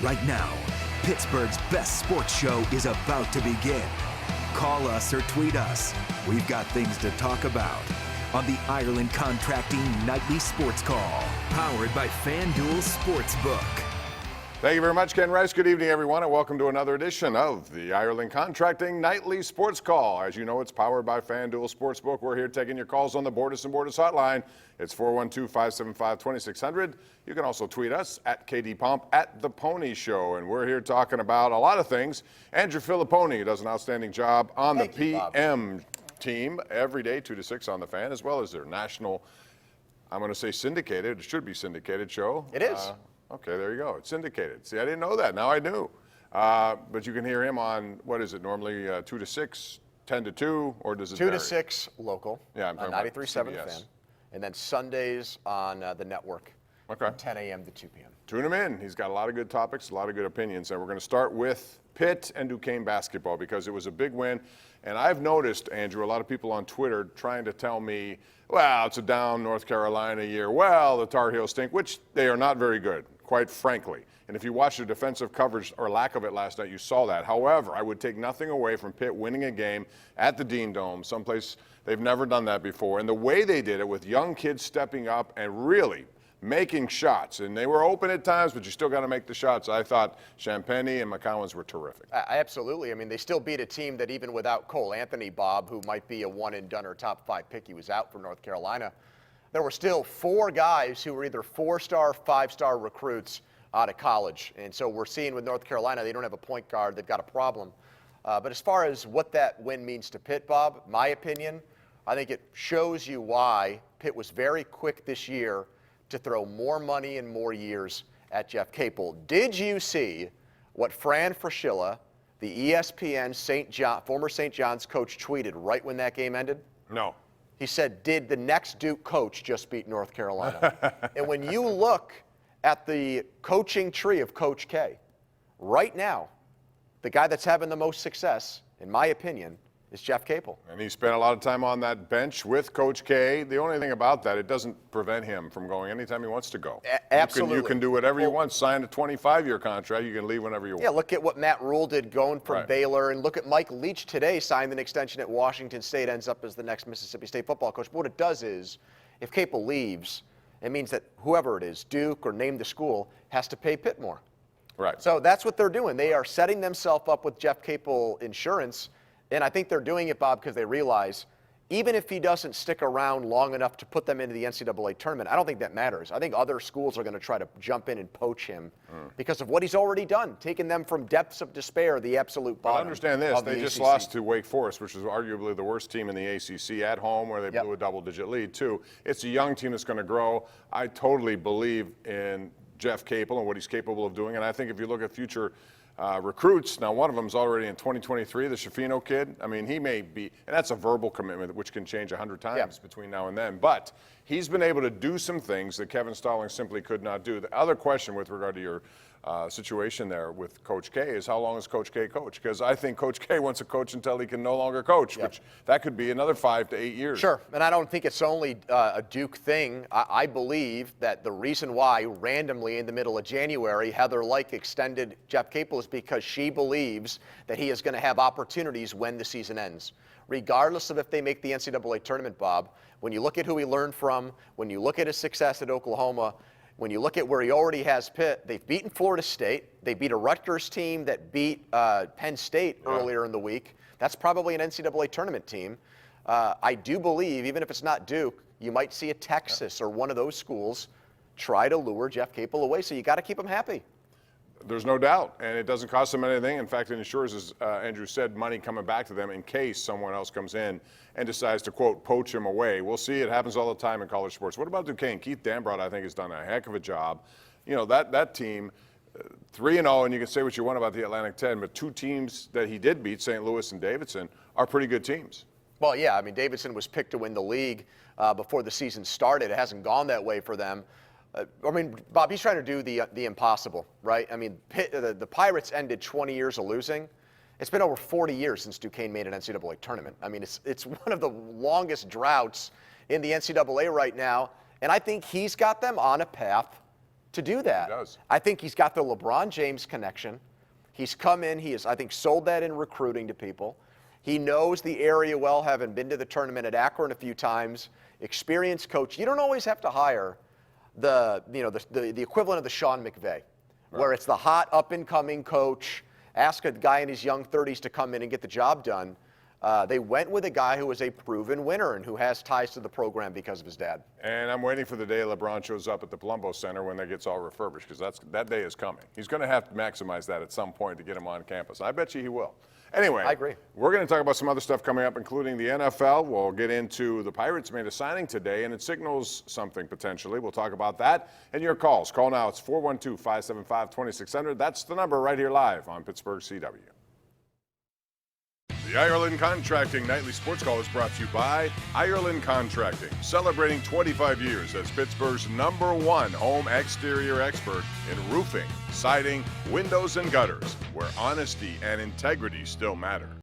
Right now, Pittsburgh's best sports show is about to begin. Call us or tweet us. We've got things to talk about on the Ireland Contracting Nightly Sports Call, powered by FanDuel Sportsbook. Thank you very much, Ken Rice. Good evening, everyone, and welcome to another edition of the Ireland Contracting Nightly Sports Call. As you know, it's powered by FanDuel Sportsbook. We're here taking your calls on the Borders and Borders hotline. It's 412-575-2600. You can also tweet us at KDPomp at The Pony Show, and we're here talking about a lot of things. Andrew Fillipponi does an outstanding job on the PM team every day, 2 to 6 on the Fan, as well as their national, I'm going to say syndicated, it should be syndicated show. It is. Okay, there you go. It's syndicated. See, I didn't know that. Now I do. But you can hear him on, what is it, normally 2 to 6, 10 to 2, or does it 2 vary? to 6 local. Yeah, I'm on talking about 93.7 The CBS. Fan. And then Sundays on the network. Okay. From 10 a.m. to 2 p.m. Tune him in. He's got a lot of good topics, a lot of good opinions. And we're going to start with Pitt and Duquesne basketball because it was a big win. And I've noticed, Andrew, a lot of people on Twitter trying to tell me, well, it's a down North Carolina year. Well, the Tar Heels stink, which they are not very good, quite frankly. And if you watched the defensive coverage or lack of it last night, you saw that. However, I would take nothing away from Pitt winning a game at the Dean Dome, someplace they've never done that before. And the way they did it with young kids stepping up and really making shots. And they were open at times, but you still got to make the shots. I thought Champagne and McCowans were terrific. Absolutely. I mean, they still beat a team that even without Cole Anthony, Bob, who might be a one-and-done or top 5 pick, he was out for North Carolina. There were still 4 guys who were either 4-star, 5-star recruits out of college. And so we're seeing with North Carolina, they don't have a point guard. They've got a problem. But as far as what that win means to Pitt, Bob, my opinion, I think it shows you why Pitt was very quick this year to throw more money and more years at Jeff Capel. Did you see what Fran Fraschilla, the ESPN former St. John's coach, tweeted right when that game ended? No. He said, did the next Duke coach just beat North Carolina? And when you look at the coaching tree of Coach K, right now, the guy that's having the most success, in my opinion, is Jeff Capel. And he spent a lot of time on that bench with Coach K. The only thing about that, it doesn't prevent him from going anytime he wants to go. Absolutely. You can do whatever you want. Sign a 25-year contract. You can leave whenever you want. Yeah, look at what Matt Rule did going from Baylor, and look at Mike Leach today, signed an extension at Washington State, ends up as the next Mississippi State football coach. But what it does is, if Capel leaves, it means that whoever it is, Duke or name the school, has to pay Pitt more. Right. So that's what they're doing. They are setting themselves up with Jeff Capel insurance. And I think they're doing it, Bob, because they realize even if he doesn't stick around long enough to put them into the NCAA tournament, I don't think that matters. I think other schools are going to try to jump in and poach him because of what he's already done, taking them from depths of despair, the absolute bottom. But understand this, they just ACC. lost to Wake Forest, which is arguably the worst team in the ACC at home, where they blew a double-digit lead, too. It's a young team that's going to grow. I totally believe in Jeff Capel and what he's capable of doing, and I think if you look at future recruits. Now, one of them's already in 2023, the Schifino kid. I mean, he may be, and that's a verbal commitment which can change 100 times between now and then. But he's been able to do some things that Kevin Stallings simply could not do. The other question with regard to your situation there with Coach K is how long is Coach K coach? Because I think Coach K wants to coach until he can no longer coach, which that could be another 5 to 8 years. Sure, and I don't think it's only a Duke thing. I believe that the reason why randomly in the middle of January Heather Lyke extended Jeff Capel is because she believes that he is going to have opportunities when the season ends. Regardless of if they make the NCAA tournament, Bob, when you look at who he learned from, when you look at his success at Oklahoma, when you look at where he already has Pitt, they've beaten Florida State. They beat a Rutgers team that beat Penn State earlier in the week. That's probably an NCAA tournament team. I do believe, even if it's not Duke, you might see a Texas or one of those schools try to lure Jeff Capel away. So you got to keep him happy. There's no doubt, and it doesn't cost them anything. In fact, it ensures, as Andrew said, money coming back to them in case someone else comes in and decides to, quote, poach him away. We'll see. It happens all the time in college sports. What about Duquesne? Keith Dambrot, I think, has done a heck of a job. You know, that team, 3-0, and you can say what you want about the Atlantic 10, but 2 teams that he did beat, St. Louis and Davidson, are pretty good teams. Well, yeah, I mean, Davidson was picked to win the league before the season started. It hasn't gone that way for them. I mean, Bob, he's trying to do the impossible, right? I mean, the Pirates ended 20 years of losing. It's been over 40 years since Duquesne made an NCAA tournament. I mean, it's one of the longest droughts in the NCAA right now, and I think he's got them on a path to do that. He does. I think he's got the LeBron James connection. He's come in. He has, I think, sold that in recruiting to people. He knows the area well, having been to the tournament at Akron a few times. Experienced coach. You don't always have to hire the equivalent of the Sean McVay, where it's the hot up-and-coming coach. Ask a guy in his young 30s to come in and get the job done. They went with a guy who was a proven winner and who has ties to the program because of his dad. And I'm waiting for the day LeBron shows up at the Palumbo Center when that gets all refurbished, because that day is coming. He's going to have to maximize that at some point to get him on campus. I bet you he will. Anyway, I agree. We're going to talk about some other stuff coming up, including the NFL. We'll get into the Pirates made a signing today, and it signals something potentially. We'll talk about that and your calls. Call now. It's 412-575-2600. That's the number right here live on Pittsburgh CW. The Ireland Contracting Nightly Sports Call is brought to you by Ireland Contracting, celebrating 25 years as Pittsburgh's #1 home exterior expert in roofing, siding, windows, and gutters, where honesty and integrity still matter.